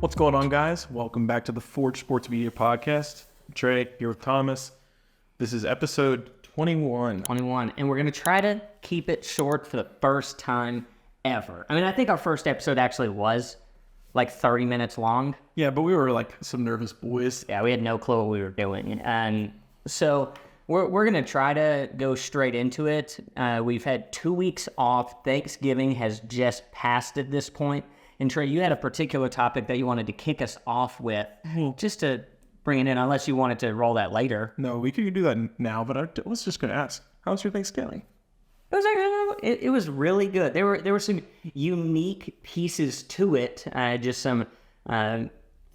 What's going on, guys? Welcome back to the Forge Sports Media Podcast. I'm Trey, here with Thomas. This is episode 21. And we're going to try to keep it short for the first time ever. I mean, I think our first episode actually was like 30 minutes long. Yeah, but we were like some nervous boys. Yeah, we had no clue what we were doing. And so we're going to try to go straight into it. We've had 2 weeks off. Thanksgiving has just passed at this point. And Trey, you had a particular topic that you wanted to kick us off with, just to bring it in, unless you wanted to roll that later. No, we could do that now, but I was just going to ask, how was your Thanksgiving? It was really good. There were some unique pieces to it, just some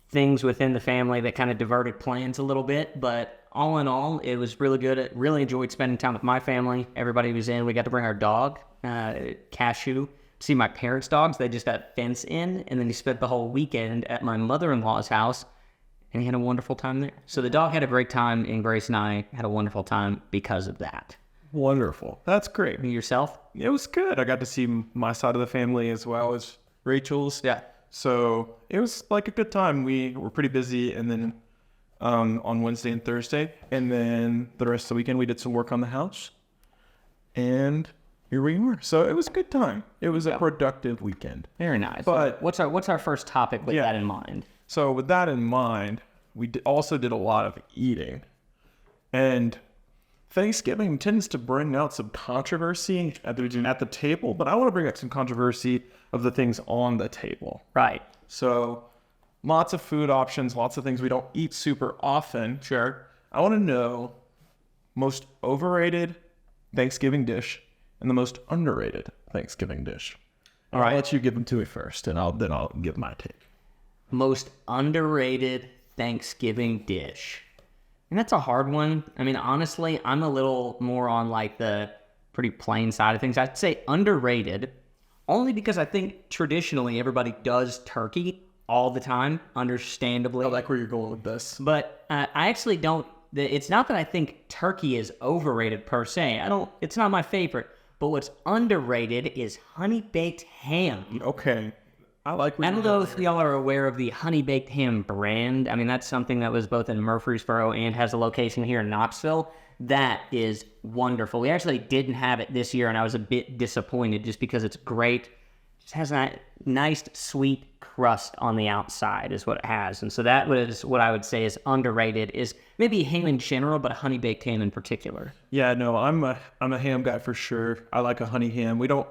things within the family that kind of diverted plans a little bit, but all in all, it was really good. I really enjoyed spending time with my family. Everybody was in. We got to bring our dog, Cashew, to see my parents' dogs. They just got fence in, and then he spent the whole weekend at my mother-in-law's house, and he had a wonderful time there. So the dog had a great time, and Grace and I had a wonderful time because of that. Wonderful. That's great. Yourself? It was good. I got to see my side of the family as well as Rachel's. Yeah. So it was like a good time. We were pretty busy, and then on Wednesday and Thursday, and then the rest of the weekend we did some work on the house, and here we were. So it was a good time. It was a productive weekend. Very nice. But what's our first topic with that in mind? So with that in mind, we also did a lot of eating, and Thanksgiving tends to bring out some controversy at the table, but I want to bring up some controversy of the things on the table. Right. So lots of food options, lots of things we don't eat super often. Sure. I want to know most overrated Thanksgiving dish and the most underrated Thanksgiving dish. All right. I'll let you give them to me first, and then I'll give my take. Most underrated Thanksgiving dish. And that's a hard one. I mean, honestly, I'm a little more on like the pretty plain side of things. I'd say underrated, only because I think traditionally everybody does turkey all the time, understandably. I like where you're going with this. But I actually don't. It's not that I think turkey is overrated per se. It's not my favorite. But what's underrated is honey baked ham. Okay. I don't know if y'all are aware of the honey baked ham brand. I mean, that's something that was both in Murfreesboro and has a location here in Knoxville. That is wonderful. We actually didn't have it this year, and I was a bit disappointed just because it's great. It just has a nice, sweet crust on the outside is what it has. And so that was what I would say is underrated, is maybe ham in general, but honey baked ham in particular. Yeah, no, I'm a ham guy for sure. I like a honey ham. We don't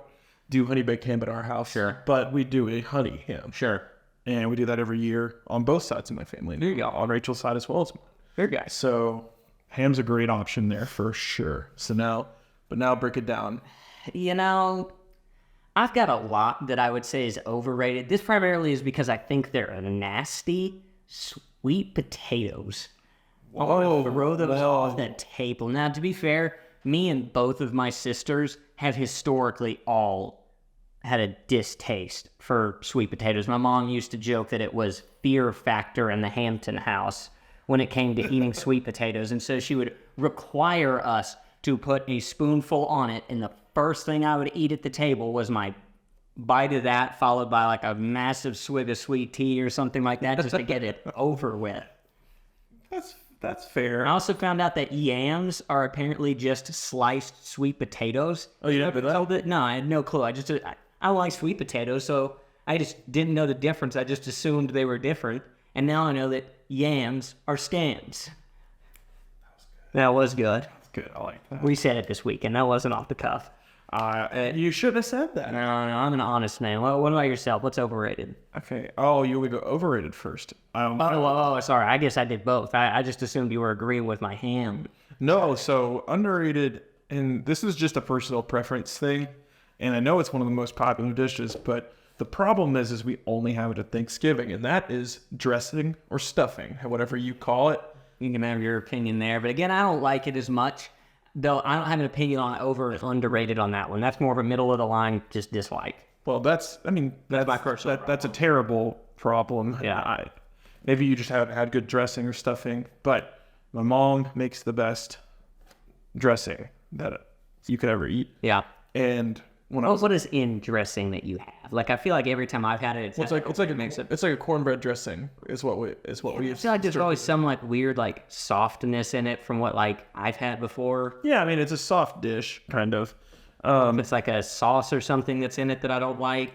do honey baked ham at our house. Sure. But we do a honey ham. Sure. And we do that every year on both sides of my family. There you go. On Rachel's side as well as mine. Very good. So ham's a great option there for sure. So now break it down. You know, I've got a lot that I would say is overrated. This primarily is because I think they're nasty sweet potatoes. Whoa. Throw those off the table. Now, to be fair, me and both of my sisters have historically all had a distaste for sweet potatoes. My mom used to joke that it was fear factor in the Hampton house when it came to eating sweet potatoes. And so she would require us to put a spoonful on it, and the first thing I would eat at the table was my bite of that, followed by like a massive swig of sweet tea or something like that, just to get it over with. That's fair. I also found out that yams are apparently just sliced sweet potatoes. Oh, you never know that? No, I had no clue. I like sweet potatoes, so I just didn't know the difference. I just assumed they were different, and now I know that yams are scams. That was good. That's good. I like that. We said it this weekend. That wasn't off the cuff. You should have said that. No, I'm an honest man. What about yourself? What's overrated? Okay. Oh, you would go overrated first. Sorry. I guess I did both. I just assumed you were agreeing with my ham. No, so underrated, and this is just a personal preference thing, and I know it's one of the most popular dishes, but the problem is we only have it at Thanksgiving, and that is dressing or stuffing, whatever you call it. You can have your opinion there, but again, I don't like it as much. Though I don't have an opinion on over or underrated on that one. That's more of a middle of the line, just dislike. Well, that's my personal. That's a terrible problem. Yeah. Maybe you just haven't had good dressing or stuffing, but my mom makes the best dressing that you could ever eat. Yeah. And when I was. What is in dressing that you have? Like, I feel like every time I've had it, It's like a cornbread dressing is what we I feel like there's always some like weird like softness in it from what like I've had before. Yeah, I mean it's a soft dish kind of. It's like a sauce or something that's in it that I don't like.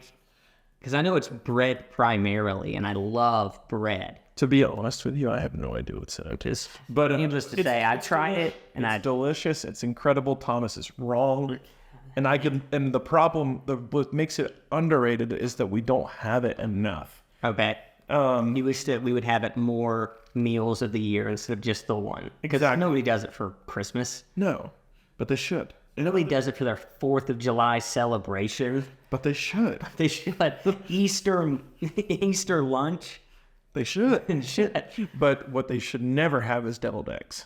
Because I know it's bread primarily, and I love bread. To be honest with you, I have no idea what's in it. But Needless to say, I've tried it, and it's delicious. It's incredible. Thomas is wrong, and the problem, what makes it underrated is that we don't have it enough. Okay. You wish that we would have it more meals of the year instead of just the one. Because nobody does it for Christmas. No, but they should. Nobody does it for their 4th of July celebration. But they should. They should. Easter lunch. They should. They should. But what they should never have is deviled eggs.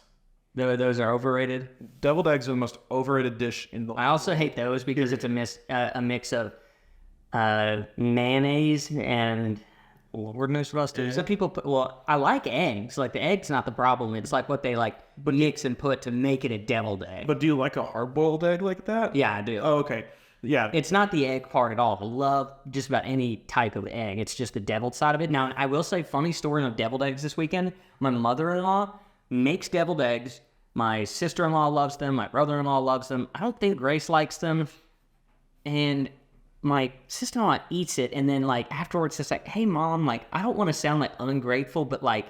Those are overrated. Deviled eggs are the most overrated dish in the world. I also hate those because it's a mix of mayonnaise and Lord knows what else. Yeah. Some people put, I like eggs. Like the egg's not the problem. It's like what they like mix and put to make it a deviled egg. But do you like a hard-boiled egg like that? Yeah, I do. Oh, okay. Yeah. It's not the egg part at all. I love just about any type of egg. It's just the deviled side of it. Now, I will say, funny story on deviled eggs this weekend. My mother-in-law makes deviled eggs. My sister-in-law loves them. My brother-in-law loves them. I don't think Grace likes them. And my sister-in-law eats it, and then, like, afterwards, it's like, hey, Mom, like, I don't want to sound, like, ungrateful, but, like,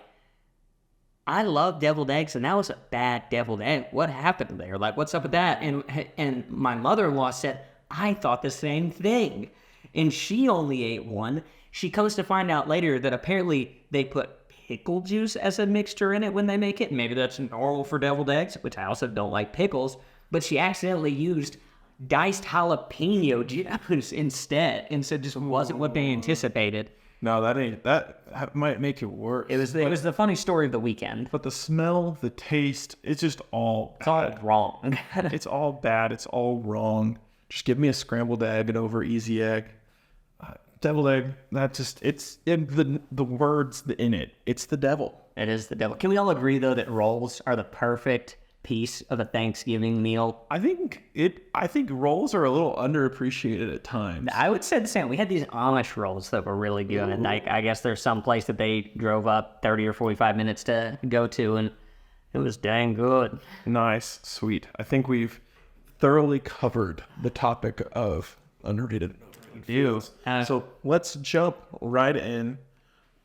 I love deviled eggs, and that was a bad deviled egg. What happened there? Like, what's up with that? And my mother-in-law said, I thought the same thing. And she only ate one. She comes to find out later that apparently they put pickle juice as a mixture in it when they make it. Maybe that's normal for deviled eggs, which I also don't like pickles. But she accidentally used diced jalapeno juice instead, and so just wasn't what they anticipated. No, that might make it worse. It was the funny story of the weekend. But the smell, the taste, it's just all bad. Wrong. It's all bad. It's all wrong. Just give me a scrambled egg and over easy egg. Deviled egg, it's in the words in it. It's the devil. It is the devil. Can we all agree, though, that rolls are the perfect piece of a Thanksgiving meal? I think rolls are a little underappreciated at times. I would say the same. We had these Amish rolls that were really good, and I guess there's some place that they drove up 30 or 45 minutes to go to, and it was dang good. Nice, sweet. I think we've thoroughly covered the topic of underrated views. So let's jump right in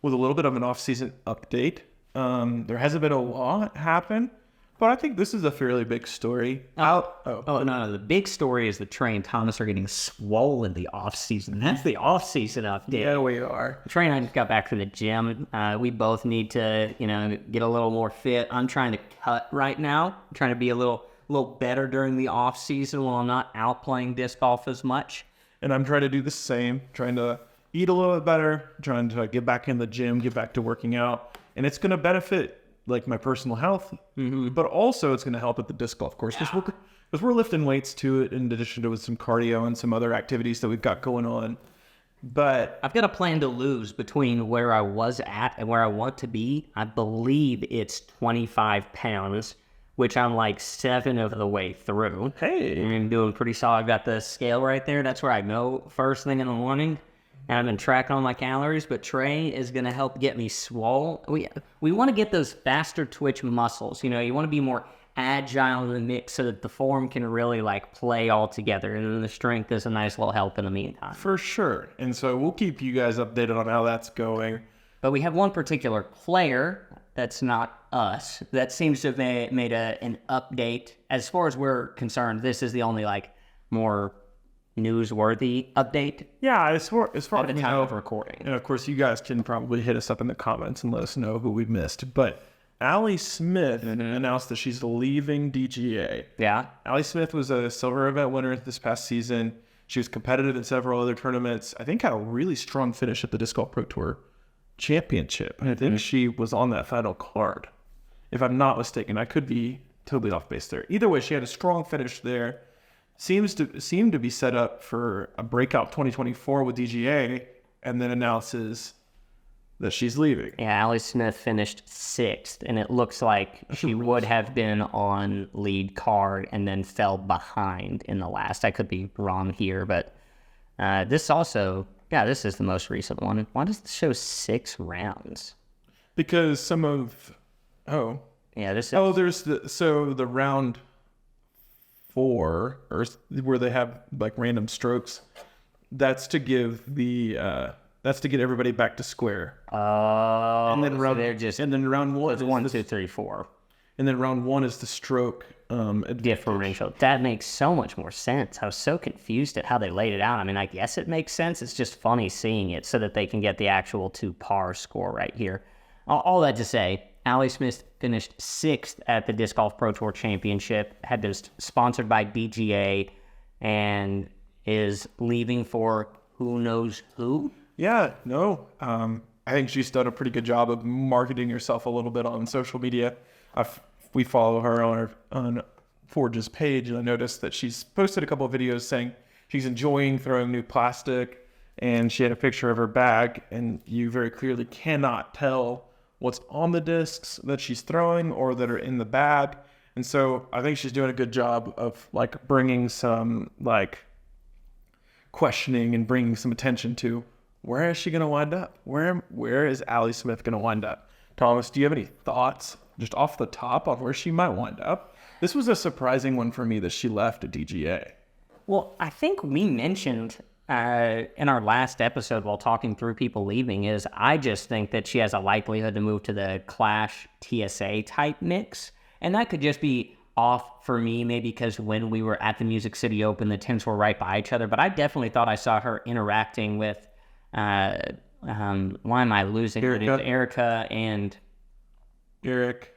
with a little bit of an off-season update. There hasn't been a lot happen, but I think this is a fairly big story. No. The big story is that Trey and Thomas are getting swole in the off-season. That's the off-season update. Yeah, we are. Trey and I just got back from the gym. We both need to, get a little more fit. I'm trying to cut right now. I'm trying to be a little better during the off season while I'm not out playing disc golf as much. And I'm trying to do the same, trying to eat a little bit better, trying to get back in the gym, get back to working out. And it's going to benefit like my personal health, but also it's going to help at the disc golf course because we're lifting weights to it in addition to some cardio and some other activities that we've got going on. But I've got a plan to lose between where I was at and where I want to be. I believe it's 25 pounds. Which I'm like 7 of the way through. Hey. I'm doing pretty solid. I've got the scale right there. That's where I go first thing in the morning. And I've been tracking all my calories, but Trey is going to help get me swole. We want to get those faster twitch muscles. You want to be more agile in the mix so that the form can really like play all together. And then the strength is a nice little help in the meantime. For sure. And so we'll keep you guys updated on how that's going. But we have one particular player that's not us that seems to have made an update. As far as we're concerned, this is the only like more newsworthy update. Yeah, as far at as the we time know, of recording. And of course, you guys can probably hit us up in the comments and let us know who we missed. But Allie Smith announced that she's leaving DGA. Yeah. Allie Smith was a silver event winner this past season. She was competitive in several other tournaments. I think had a really strong finish at the Disc Golf Pro Tour Championship. I think she was on that final card. If I'm not mistaken, I could be totally off base there. Either way, she had a strong finish there. Seemed to be set up for a breakout 2024 with DGA, and then announces that she's leaving. Yeah, Allie Smith finished 6th, and it looks like she would have been on lead card and then fell behind in the last. I could be wrong here, but this also, this is the most recent one. Why does this show 6 rounds? Because some of, this is... there's the round 4, or where they have like random strokes, that's to give that's to get everybody back to square. Oh, and then round, they're just... And then round 1 is 1, 2, 3, 4. And then round 1 is the stroke differential. That makes so much more sense. I was so confused at how they laid it out. I mean, I guess it makes sense. It's just funny seeing it so that they can get the actual 2 par score right here. All that to say, Allie Smith finished 6th at the Disc Golf Pro Tour Championship, had been sponsored by BGA, and is leaving for who knows who? Yeah, no. I think she's done a pretty good job of marketing herself a little bit on social media. We follow her on Forge's page, and I noticed that she's posted a couple of videos saying she's enjoying throwing new plastic, and she had a picture of her bag, and you very clearly cannot tell what's on the discs that she's throwing or that are in the bag. And so I think she's doing a good job of like bringing some like questioning and bringing some attention to where is she going to wind up? Where is Allie Smith going to wind up? Thomas, do you have any thoughts just off the top on where she might wind up? This was a surprising one for me that she left a DGA. Well, I think we mentioned in our last episode while talking through people leaving is I just think that she has a likelihood to move to the Clash TSA type mix. And that could just be off for me, maybe because when we were at the Music City Open, the tents were right by each other. But I definitely thought I saw her interacting with, why am I losing it? It's Erica and... Eric.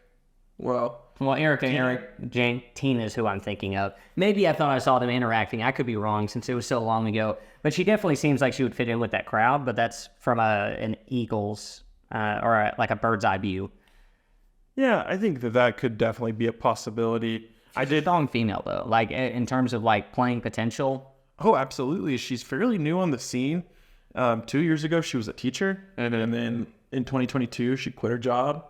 Well, Erica and Eric, Tina is who I'm thinking of. Maybe I thought I saw them interacting. I could be wrong since it was so long ago. But she definitely seems like she would fit in with that crowd. But that's from an Eagles or like a bird's eye view. Yeah, I think that could definitely be a possibility. She's a strong female though, like in terms of like playing potential. Oh, absolutely. She's fairly new on the scene. 2 years ago, she was a teacher, and then in 2022, she quit her job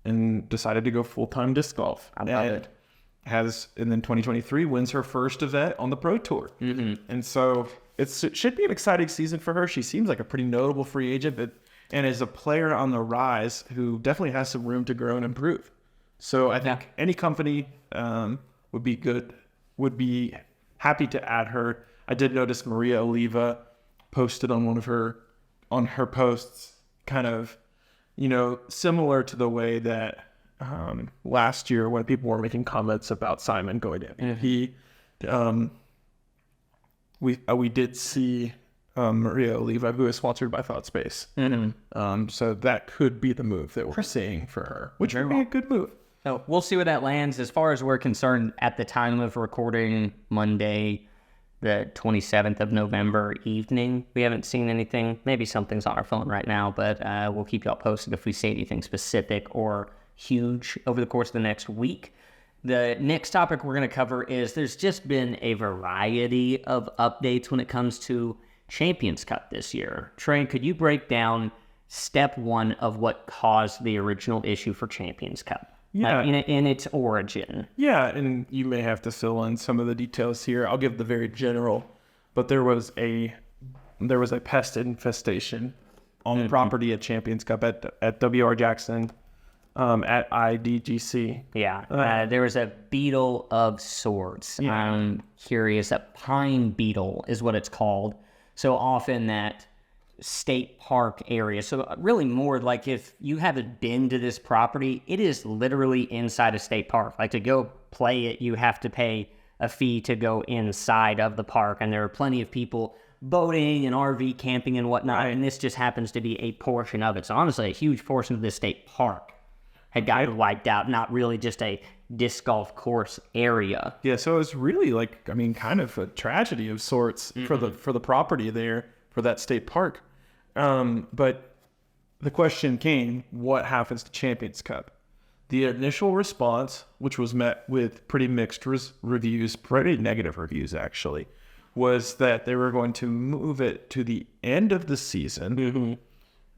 and decided to go full-time disc golf. I love it. And then 2023 wins her first event on the Pro Tour. Mm-hmm. And so it should be an exciting season for her. She seems like a pretty notable free agent, and is a player on the rise who definitely has some room to grow and improve. So I think any company would be happy to add her. I did notice Maria Oliva posted on her posts kind of, similar to the way that last year when people were making comments about Simon going in. Mm-hmm. We did see Maria Oliva, who is sponsored by ThoughtSpace. Mm-hmm. So that could be the move that we're seeing for her, which would be a good move. So we'll see where that lands. As far as we're concerned, at the time of recording Monday, the 27th of November evening, we haven't seen anything. Maybe something's on our phone right now, but we'll keep y'all posted if we see anything specific or huge over the course of the next week. The next topic we're going to cover is there's just been a variety of updates when it comes to Champions Cup this year. Trey, could you break down step 1 of what caused the original issue for Champions Cup? Yeah. In its origin. Yeah, and you may have to fill in some of the details here. I'll give the very general, but there was a pest infestation on the property at Champions Cup at WR Jackson, at IDGC. Yeah, there was a beetle of sorts. Yeah. I'm curious, a pine beetle is what it's called. So often that state park area. So really more like if you haven't been to this property, it is literally inside a state park. Like to go play it, you have to pay a fee to go inside of the park. And there are plenty of people boating and RV camping and whatnot. Right. And this just happens to be a portion of it. So honestly, a huge portion of this state park had gotten wiped out, not really just a disc golf course area. Yeah, so it's really kind of a tragedy of sorts for the property there, for that state park. But the question came, what happens to Champions Cup? The initial response, which was met with pretty mixed reviews, pretty negative reviews actually, was that they were going to move it to the end of the season. Mm-hmm.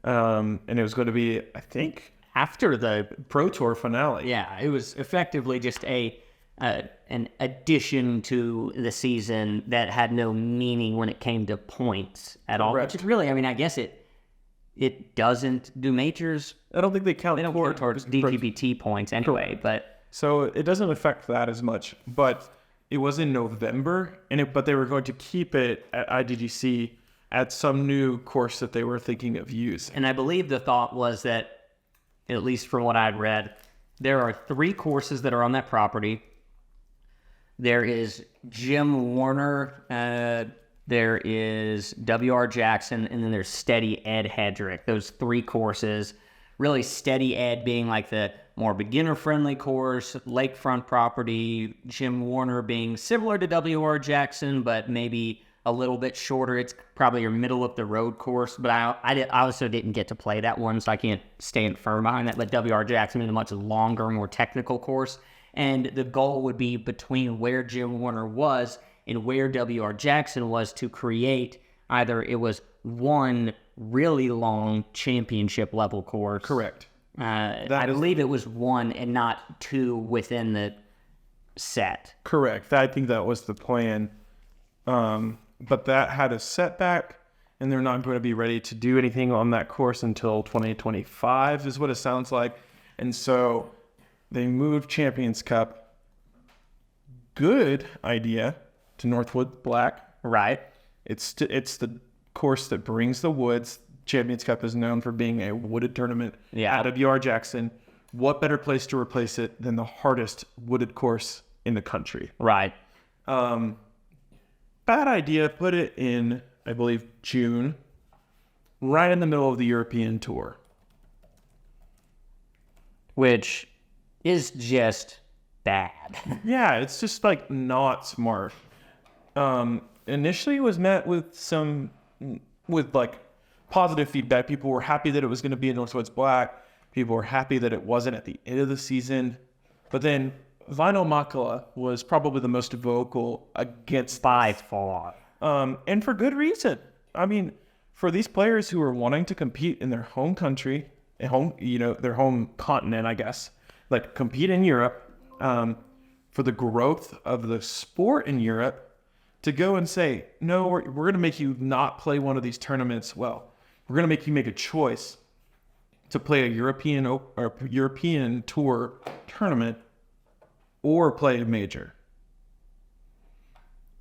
And it was going to be, I think, After the Pro Tour finale. Yeah, it was effectively just an addition to the season that had no meaning when it came to points at all. Correct. Which is really, I mean, I guess it doesn't do majors. I don't think they count. They don't count towards DGPT points anyway, but So it doesn't affect that as much. But it was in November, but they were going to keep it at IDGC at some new course that they were thinking of using. and I believe the thought was that, at least from what I'd read, there are 3 courses that are on that property. There is Jim Warner, there is W.R. Jackson, and then there's Steady Ed Hedrick. Those 3 courses, really Steady Ed being like the more beginner-friendly course, lakefront property, Jim Warner being similar to W.R. Jackson, but maybe a little bit shorter. It's probably your middle-of-the-road course, but I also didn't get to play that one, so I can't stand firm behind that. But W.R. Jackson is a much longer, more technical course, and the goal would be between where Jim Warner was and where W.R. Jackson was to create either it was one really long championship-level course. Correct. I believe it was 1 and not 2 within the set. Correct. I think that was the plan. But that had a setback, and they're not going to be ready to do anything on that course until 2025 is what it sounds like. And so they moved Champions Cup. Good idea to Northwood Black. Right. It's the course that brings the woods. Champions Cup is known for being a wooded tournament Yeah. at W.R. Jackson. What better place to replace it than the hardest wooded course in the country? Right. Bad idea. Put it in, I believe, June, right in the middle of the European tour. Which is just bad. Yeah, it's just like not smart. Initially, it was met with like positive feedback. People were happy that it was going to be in Northwoods Black. People were happy that it wasn't at the end of the season. But then Vaino Makala was probably the most vocal against By far. and for good reason. I mean, for these players who are wanting to compete in their home country, their home continent, I guess, like compete in Europe, for the growth of the sport in Europe, to go and say, no, we're going to make you not play one of these tournaments. Well, we're going to make you make a choice to play a European tour tournament or play a major.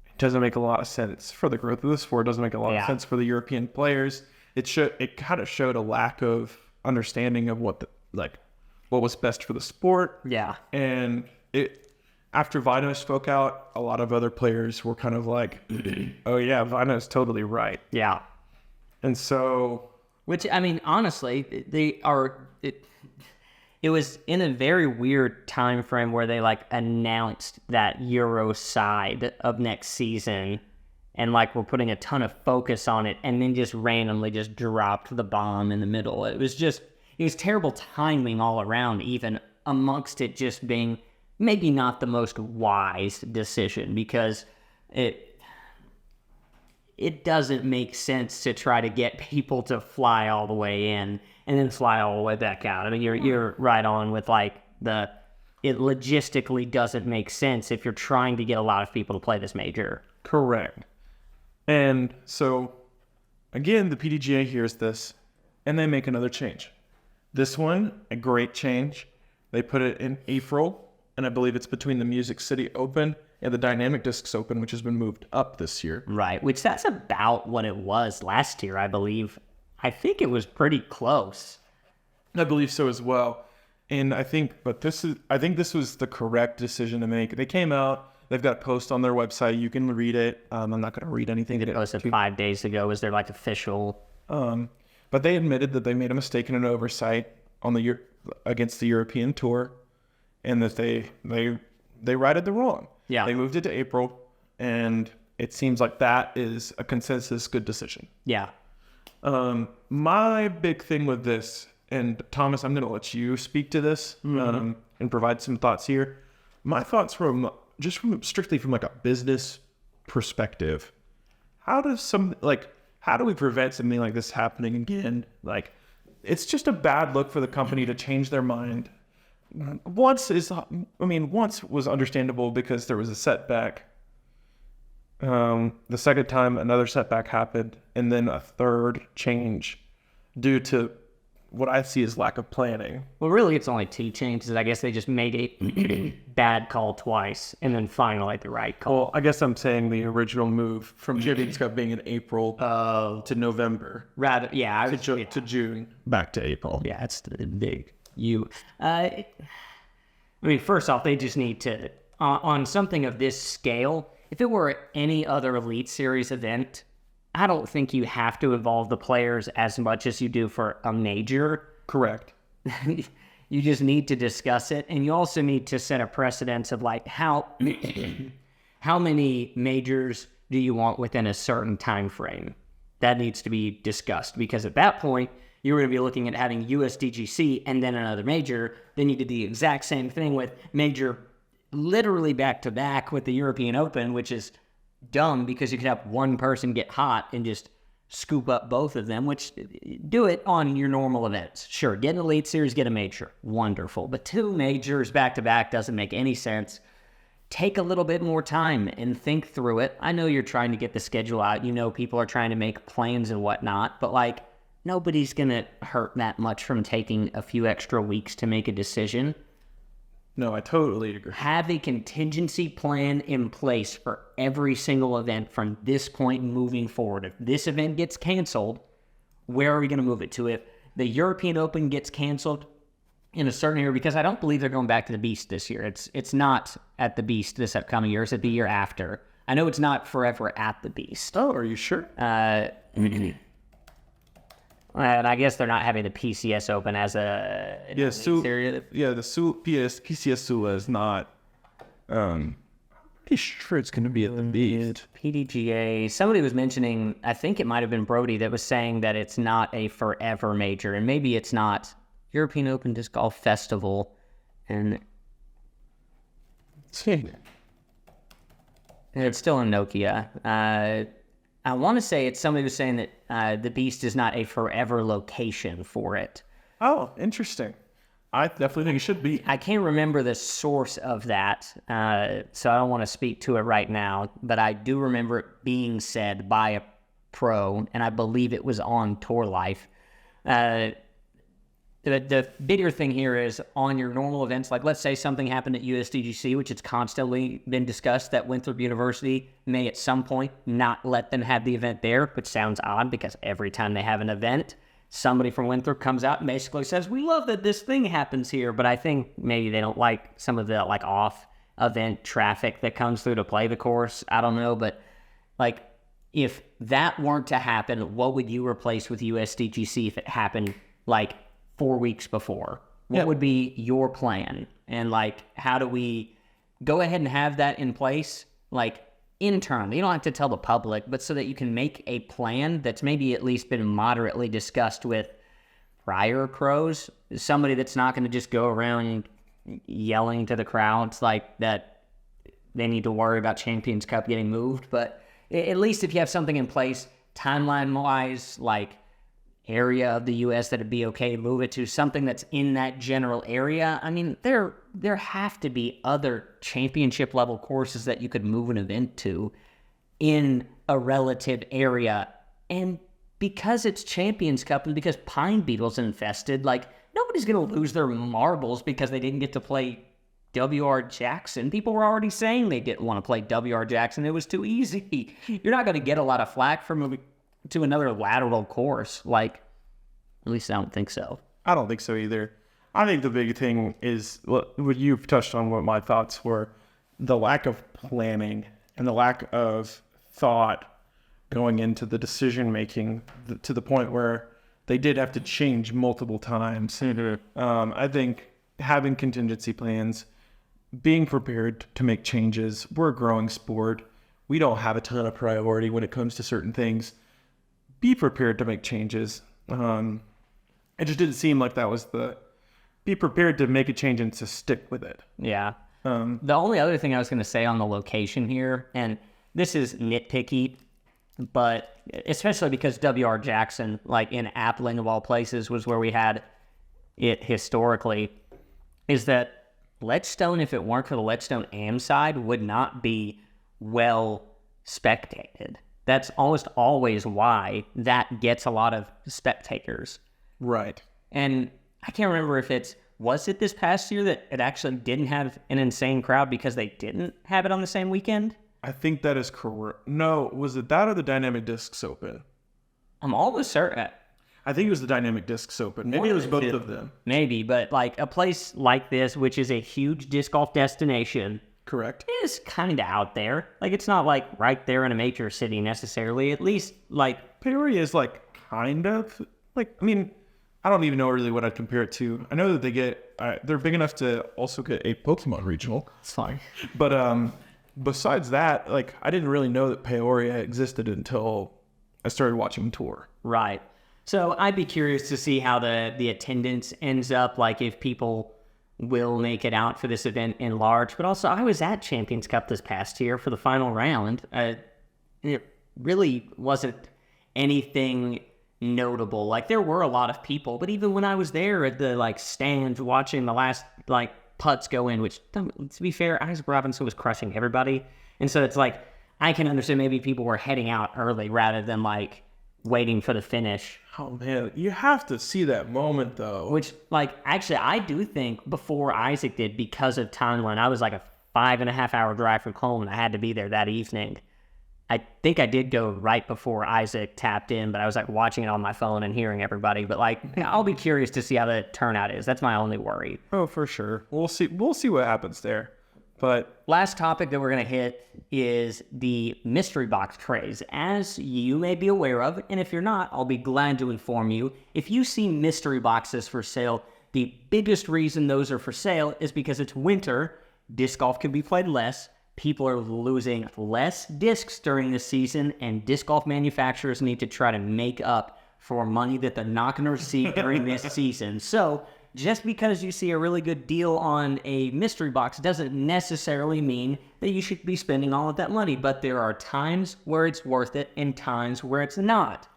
It doesn't make a lot of sense for the growth of the sport. It doesn't make a lot of sense for the European players. It kind of showed a lack of understanding of what was best for the sport. Yeah. And after Vaino spoke out, a lot of other players were kind of like, oh yeah, Vaino's totally right. Yeah. And so, Which, I mean, honestly, it was in a very weird time frame where they announced that Euro side of next season and were putting a ton of focus on it, and then just randomly just dropped the bomb in the middle. It was terrible timing all around, even amongst it just being maybe not the most wise decision, because it doesn't make sense to try to get people to fly all the way in and then fly all the way back out. I mean, you're right on with it logistically doesn't make sense if you're trying to get a lot of people to play this major. correct. And so, again, the PDGA hears this, and they make another change. This one, a great change. They put it in April, and I believe it's between the Music City Open and the Dynamic Discs Open, which has been moved up this year. Right, which that's about what it was last year, I believe. I think it was pretty close. I believe so as well. And I think this was the correct decision to make. They came out, they've got a post on their website. You can read it. I'm not going to read anything. It was 5 days ago. Was there official? But they admitted that they made a mistake and an oversight on against the European Tour, and that they righted the wrong. Yeah. They moved it to April, and it seems like that is a consensus good decision. Yeah. My big thing with this, and Thomas, I'm going to let you speak to this and provide some thoughts here. My thoughts strictly from a business perspective. How do we prevent something like this happening again? it's just a bad look for the company to change their mind. Once was understandable because there was a setback. The second time, another setback happened, and then a third change due to what I see as lack of planning. Well, really, it's only 2 changes. I guess they just made a bad call twice, and then finally the right call. Well, I guess I'm saying the original move from Champions Cup being in April to November. Rather, yeah. To June. Back to April. Yeah, it's the big you. I mean, first off, they just need to, on something of this scale, if it were any other Elite Series event, I don't think you have to involve the players as much as you do for a major. Correct. You just need to discuss it, and you also need to set a precedence of like how many majors do you want within a certain time frame. That needs to be discussed, because at that point you're going to be looking at having USDGC and then another major. Then you did the exact same thing with major literally back to back with the European Open, which is dumb because you could have one person get hot and just scoop up both of them, which do it on your normal events. Sure, get an Elite Series, get a major. Wonderful. But 2 majors back to back doesn't make any sense. Take a little bit more time and think through it. I know you're trying to get the schedule out. You know people are trying to make plans and whatnot, but like nobody's going to hurt that much from taking a few extra weeks to make a decision. No, I totally agree. Have a contingency plan in place for every single event from this point moving forward. If this event gets canceled, where are we going to move it to? If the European Open gets canceled in a certain area, because I don't believe they're going back to the Beast this year. It's not at the Beast this upcoming year. It's at the year after. I know it's not forever at the Beast. Oh, are you sure? And I guess they're not having the PCS Open as a series. PCS Sula is not. Pretty sure it's going to be at the Beast. PDGA. Somebody was mentioning, I think it might have been Brody, that was saying that it's not a forever major, and maybe it's not. European Open Disc Golf Festival, and it's still in Nokia. I want to say it's somebody was saying that the Beast is not a forever location for it. Oh, interesting. I definitely think it should be. I can't remember the source of that, so I don't want to speak to it right now, but I do remember it being said by a pro, and I believe it was on Tour Life. The bigger thing here is on your normal events, like let's say something happened at USDGC, which it's constantly been discussed that Winthrop University may at some point not let them have the event there, which sounds odd because every time they have an event, somebody from Winthrop comes out and basically says, we love that this thing happens here, but I think maybe they don't like some of the like off event traffic that comes through to play the course. I don't know, but like if that weren't to happen, what would you replace with USDGC if it happened like 4 weeks before? What would be your plan? And like, how do we go ahead and have that in place? Like internally, you don't have to tell the public, but so that you can make a plan that's maybe at least been moderately discussed with prior pros, somebody that's not going to just go around yelling to the crowds like that they need to worry about Champions Cup getting moved. But at least if you have something in place, timeline-wise, like area of the U.S. that'd be okay to move it to, something that's in that general area. I mean, there have to be other championship level courses that you could move an event to in a relative area. And because it's Champions Cup and because Pine Beetle's infested, like nobody's going to lose their marbles because they didn't get to play W.R. Jackson. People were already saying they didn't want to play W.R. Jackson. It was too easy. You're not going to get a lot of flack for moving to another lateral course. Like, at least I don't think so. I don't think so either. I think the big thing is what you've touched on, what my thoughts were, the lack of planning and the lack of thought going into the decision making to the point where they did have to change multiple times. I think having contingency plans, being prepared to make changes. We're a growing sport. We don't have a ton of priority when it comes to certain things. Be prepared to make changes. It just didn't seem like that was be prepared to make a change and to stick with it. Yeah. The only other thing I was going to say on the location here, and this is nitpicky, but especially because W.R. Jackson, like in Appling of all places, was where we had it historically, is that Ledgestone, if it weren't for the Ledgestone AM side, would not be well spectated. That's almost always why that gets a lot of spectators. Right. And I can't remember if was it this past year that it actually didn't have an insane crowd because they didn't have it on the same weekend? I think that is correct. No, was it that or the Dynamic Discs Open? I'm almost certain. I think it was the Dynamic Discs Open. Maybe it was both of them. Maybe, but like a place like this, which is a huge disc golf destination, Correct. is kind of out there. Like, it's not like right there in a major city necessarily. At least, like, Peoria is like kind of like, I mean, I don't even know really what I'd compare it to. I know that they get, they're big enough to also get a Pokemon regional. it's fine. But besides that, like, I didn't really know that Peoria existed until I started watching tour. Right. So I'd be curious to see how the attendance ends up, like if people will make it out for this event in large. But also, I was at Champions Cup this past year for the final round. It really wasn't anything notable. Like, there were a lot of people, but even when I was there at the like stand watching the last like putts go in, which to be fair, Isaac Robinson was crushing everybody, and so it's like I can understand maybe people were heading out early rather than like waiting for the finish. Oh man, you have to see that moment though. Which, like, actually, I do think before Isaac did, because of timeline, I was like a 5.5 hour drive from home and I had to be there that evening. I think I did go right before Isaac tapped in, but I was like watching it on my phone and hearing everybody. But like, I'll be curious to see how the turnout is. That's my only worry. Oh, for sure. We'll see what happens there. But last topic that we're going to hit is the Mystery Box Craze. As you may be aware of, and if you're not, I'll be glad to inform you, if you see mystery boxes for sale, the biggest reason those are for sale is because it's winter, disc golf can be played less, people are losing less discs during the season, and disc golf manufacturers need to try to make up for money that they're not going to receive during this season. So just because you see a really good deal on a mystery box doesn't necessarily mean that you should be spending all of that money, but there are times where it's worth it and times where it's not.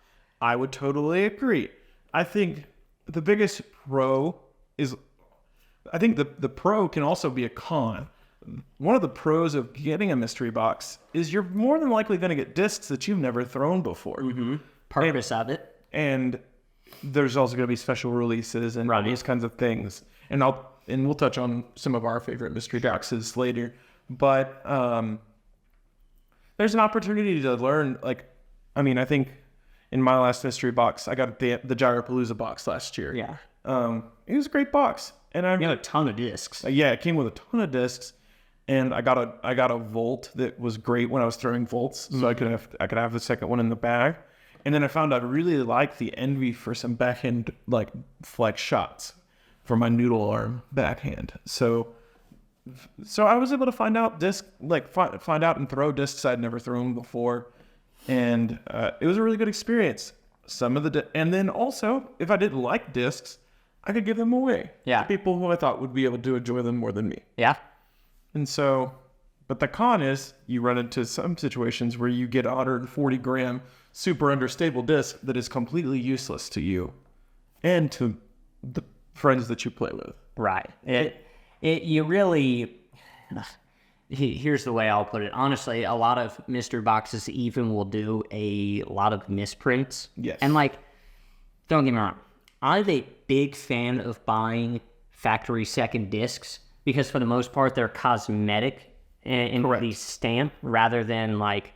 I would totally agree. I think the biggest pro is, I think the pro can also be a con. One of the pros of getting a mystery box is you're more than likely going to get discs that you've never thrown before. Mm-hmm. Purpose of it. And there's also going to be special releases and all these kinds of things. And we'll touch on some of our favorite mystery boxes later. But there's an opportunity to learn. Like, I mean, I think in my last mystery box, I got the Gyropalooza box last year. Yeah. It was a great box, and I got a ton of discs. Yeah, it came with a ton of discs, and I got a Volt that was great when I was throwing Volts, so I could have the second one in the bag. And then I found I really liked the Envy for some backhand like flex shots for my noodle arm backhand. So I was able to find out find out and throw discs I'd never thrown before, and it was a really good experience. And then also, if I didn't like discs, I could give them away to people who I thought would be able to enjoy them more than me. Yeah. And so, but the con is you run into some situations where you get a 140 gram super understable disc that is completely useless to you and to the friends that you play with. Right. You really, here's the way I'll put it. Honestly, a lot of mystery boxes even will do a lot of misprints. Yes. And like, don't get me wrong, I'm a big fan of buying factory second discs because for the most part they're cosmetic in the stamp rather than like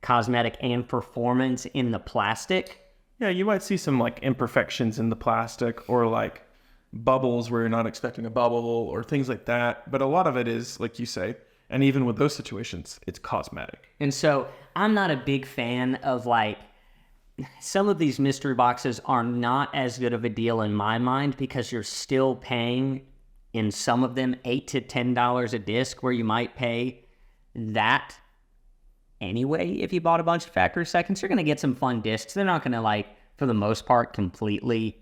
cosmetic and performance in the plastic. Yeah, you might see some like imperfections in the plastic or like bubbles where you're not expecting a bubble or things like that. But a lot of it is, like you say, and even with those situations, it's cosmetic. And so I'm not a big fan of like, some of these mystery boxes are not as good of a deal in my mind because you're still paying in some of them $8 to $10 a disc where you might pay that anyway. If you bought a bunch of factory seconds, you're going to get some fun discs. They're not going to like, for the most part, completely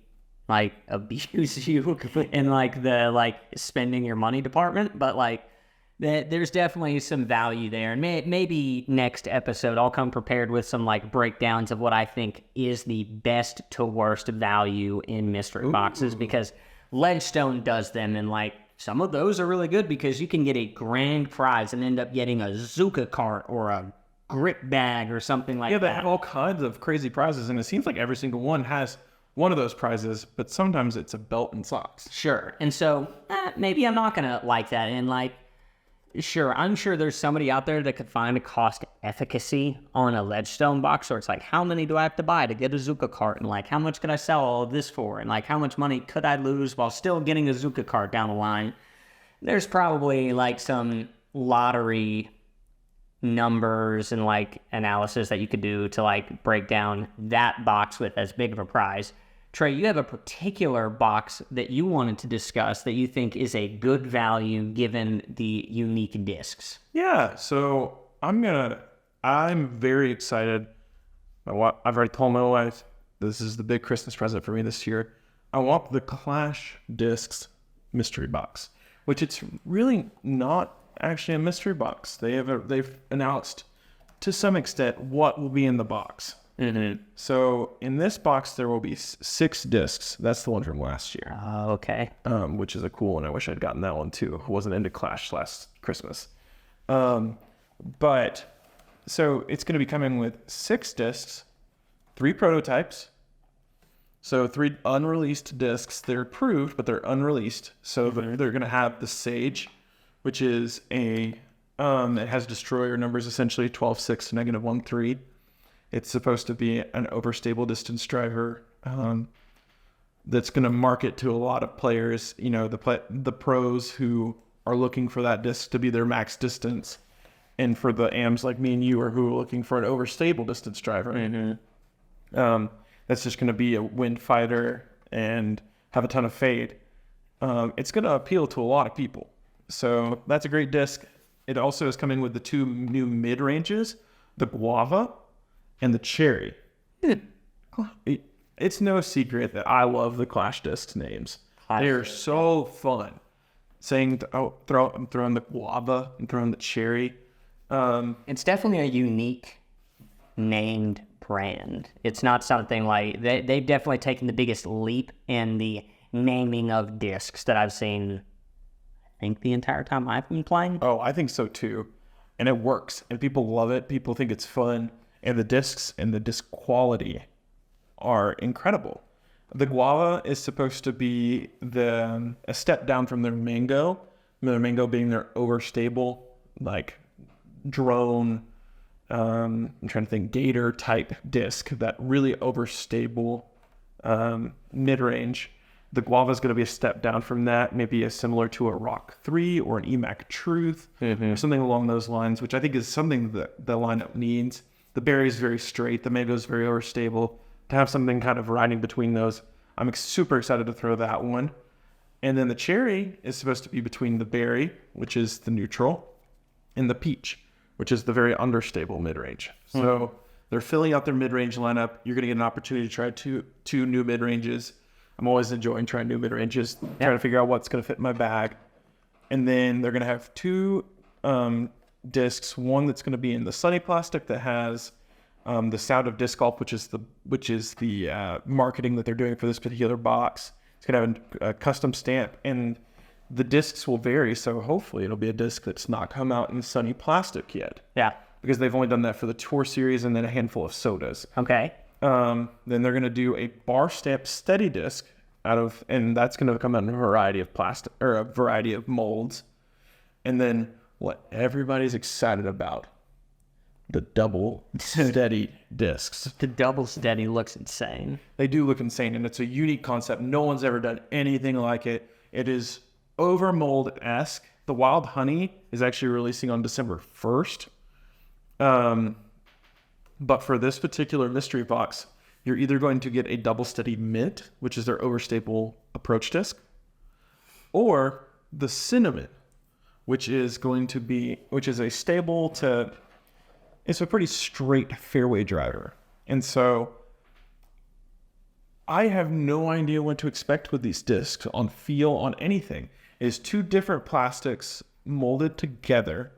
like abuse you in like the like spending your money department, but like there's definitely some value there. And maybe next episode I'll come prepared with some like breakdowns of what I think is the best to worst value in mystery boxes, because Ledgestone does them, and like some of those are really good because you can get a grand prize and end up getting a Zuka cart or a grip bag or something like that. Yeah, they have all kinds of crazy prizes, and it seems like every single one has one of those prizes, but sometimes it's a belt and socks. Sure. And so maybe I'm not going to like that. And like, sure, I'm sure there's somebody out there that could find a cost efficacy on a Ledgestone box, or it's like, how many do I have to buy to get a Zuka cart? And like, how much could I sell all of this for? And like, how much money could I lose while still getting a Zuka cart down the line? There's probably like some lottery numbers and like analysis that you could do to like break down that box with as big of a prize. Trey, you have a particular box that you wanted to discuss that you think is a good value given the unique discs. Yeah, so I'm very excited. I've already told my wife this is the big Christmas present for me this year. I want the Clash Discs mystery box, which it's really not actually a mystery box. They've announced to some extent what will be in the box. Mm-hmm. So in this box there will be 6 discs. That's the one from last year. Okay. Which is a cool one. I wish I'd gotten that one too. I wasn't into Clash last Christmas. But so it's going to be coming with 6 discs, 3 prototypes. So 3 unreleased discs. They're approved, but they're unreleased. So they're going to have the Sage, which is it has destroyer numbers, essentially 12, 6, -1, 3. It's supposed to be an overstable distance driver that's going to market to a lot of players, you know, the pros who are looking for that disc to be their max distance, and for the AMs like me and you who are looking for an overstable distance driver. Mm-hmm. That's just going to be a wind fighter and have a ton of fade. It's going to appeal to a lot of people. So that's a great disc. It also is coming with the 2 new mid-ranges, the Guava and the Cherry. It's no secret that I love the Clash Discs names. They're so fun. Saying, I'm throwing the Guava and throwing the Cherry. It's definitely a unique named brand. It's not something like they've definitely taken the biggest leap in the naming of discs that I've seen, I think, the entire time I've been playing. Oh, I think so too. And it works. And people love it. People think it's fun. And the discs and the disc quality are incredible. The Guava is supposed to be a step down from their Mango. Their Mango being their overstable, like drone, I'm trying to think, Gator type disc, that really overstable mid-range. The Guava is going to be a step down from that, maybe similar to a Rock 3 or an EMAC Truth, or something along those lines, which I think is something that the lineup needs. The Berry is very straight. The Mango is very overstable. To have something kind of riding between those, I'm super excited to throw that one. And then the Cherry is supposed to be between the Berry, which is the neutral, and the Peach, which is the very understable mid-range. So they're filling out their mid-range lineup. You're going to get an opportunity to try two new mid-ranges. I'm always enjoying trying new mid-ranges, trying to figure out what's going to fit in my bag. And then they're going to have 2 discs, one that's going to be in the Sunny plastic that has the Sound of Disc Golf, which is the marketing that they're doing for this particular box. It's going to have a custom stamp, and the discs will vary, so hopefully it'll be a disc that's not come out in Sunny plastic yet. Yeah. Because they've only done that for the Tour Series and then a handful of sodas. Okay. Then they're going to do a bar stamp steady disc and that's going to come out in a variety of plastic, or a variety of molds. And then what everybody's excited about, the double steady discs. The double steady looks insane. They do look insane, and it's a unique concept. No one's ever done anything like it. It is over mold-esque. The Wild Honey is actually releasing on December 1st. But for this particular mystery box, you're either going to get a double steady mint, which is their overstable approach disc, or the Cinnamon, which is a stable to, it's a pretty straight fairway driver. And so I have no idea what to expect with these discs on feel, on anything. It is 2 different plastics molded together.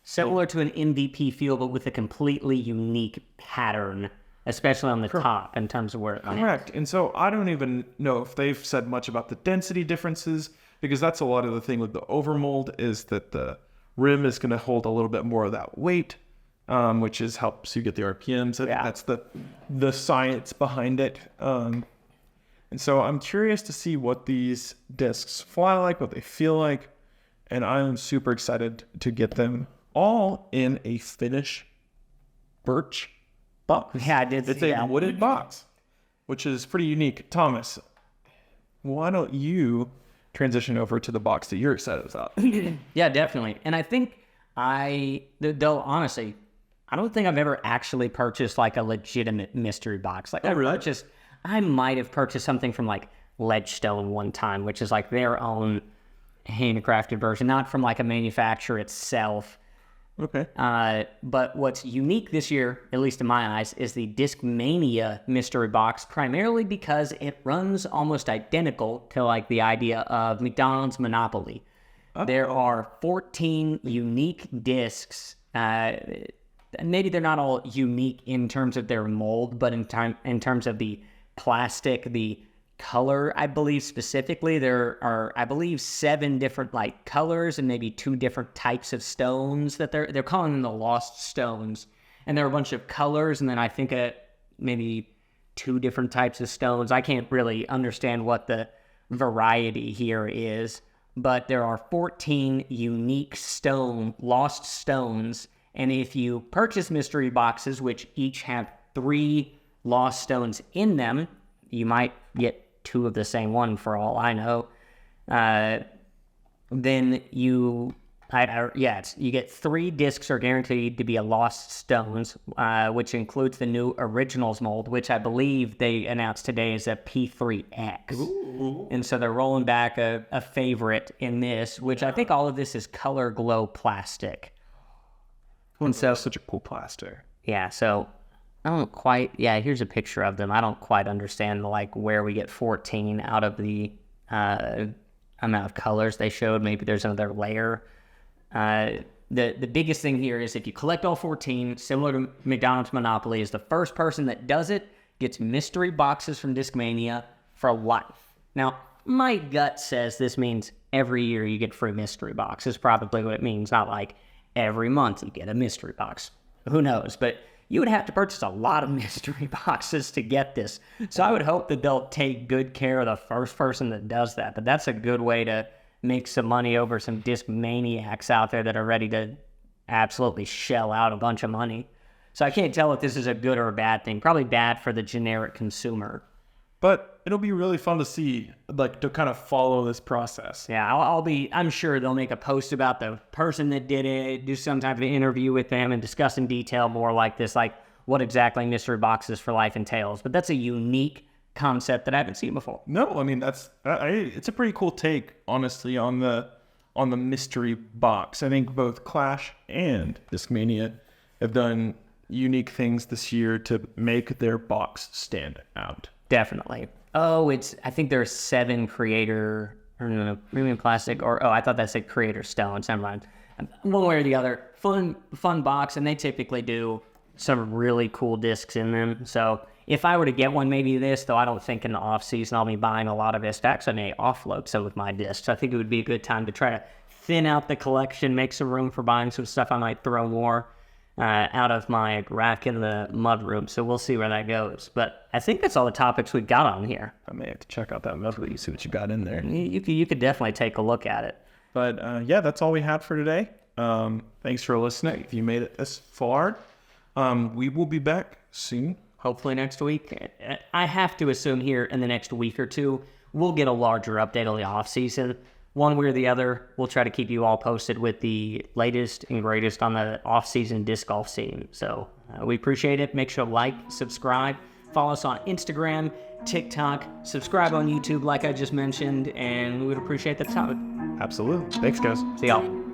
Similar to an MVP feel, but with a completely unique pattern, especially on the top in terms of where it lands. Correct. And so I don't even know if they've said much about the density differences, because that's a lot of the thing with the overmold is that the rim is going to hold a little bit more of that weight, which helps you get the RPMs. I think that's the science behind it. And so I'm curious to see what these discs fly like, what they feel like, and I'm super excited to get them all in a Finnish birch box. Yeah, I did. It's a wooded box, which is pretty unique. Thomas, why don't you transition over to the box that you're excited about? Yeah, definitely. And I think though honestly, I don't think I've ever actually purchased like a legitimate mystery box. Like I might have purchased something from like Ledgestone one time, which is like their own handcrafted version, not from like a manufacturer itself. Okay. But what's unique this year, at least in my eyes, is the Discmania mystery box, primarily because it runs almost identical to like the idea of McDonald's Monopoly. Oh. There are 14 unique discs. Maybe they're not all unique in terms of their mold, but in terms of the plastic, the color, I believe specifically, there are, I believe, 7 different like colors and maybe 2 different types of stones that they're calling them the lost stones. And there are a bunch of colors, and then I think maybe 2 different types of stones. I can't really understand what the variety here is, but there are 14 unique lost stones. And if you purchase mystery boxes, which each have 3 lost stones in them, you might get 2 of the same one for all I know. Then you get 3 discs are guaranteed to be a lost stones, which includes the new originals mold, which I believe they announced today is a P3X. Ooh. And so they're rolling back a favorite in this, which I think all of this is color glow plastic. And so such a cool plaster. Yeah, so I don't quite, here's a picture of them. I don't quite understand like where we get 14 out of the amount of colors they showed. Maybe there's another layer. The biggest thing here is if you collect all 14, similar to McDonald's Monopoly, is the first person that does it gets mystery boxes from Discmania for life. Now, my gut says this means every year you get free mystery box is probably what it means, not like every month you get a mystery box. Who knows? But you would have to purchase a lot of mystery boxes to get this. So I would hope that they'll take good care of the first person that does that. But that's a good way to make some money over some disc maniacs out there that are ready to absolutely shell out a bunch of money. So I can't tell if this is a good or a bad thing. Probably bad for the generic consumer. But it'll be really fun to see, like, to kind of follow this process. Yeah, I'm sure they'll make a post about the person that did it, do some type of interview with them and discuss in detail more like this, like what exactly Mystery Boxes for Life entails. But that's a unique concept that I haven't seen before. No, I mean, it's a pretty cool take, honestly, on the mystery box. I think both Clash and Discmania have done unique things this year to make their box stand out. Definitely. Oh, I think there's 7 creator, or no, premium plastic, I thought that said creator stones. Never mind. One way or the other, fun box, and they typically do some really cool discs in them. So if I were to get one, maybe this, though I don't think in the off season I'll be buying a lot of this. Actually, I may offload some of my discs. I think it would be a good time to try to thin out the collection, make some room for buying some stuff I might throw more out of my rack in the mudroom. So we'll see where that goes. But I think that's all the topics we've got on here. I may have to check out that mudroom, see what you got in there. You could definitely take a look at it. But that's all we had for today. Thanks for listening. If you made it this far, we will be back soon. Hopefully next week. I have to assume here in the next week or two, we'll get a larger update on the off season. One way or the other, we'll try to keep you all posted with the latest and greatest on the off-season disc golf scene. So we appreciate it. Make sure to like, subscribe, follow us on Instagram, TikTok, subscribe on YouTube like I just mentioned, and we would appreciate the time. Absolutely. Thanks, guys. See y'all.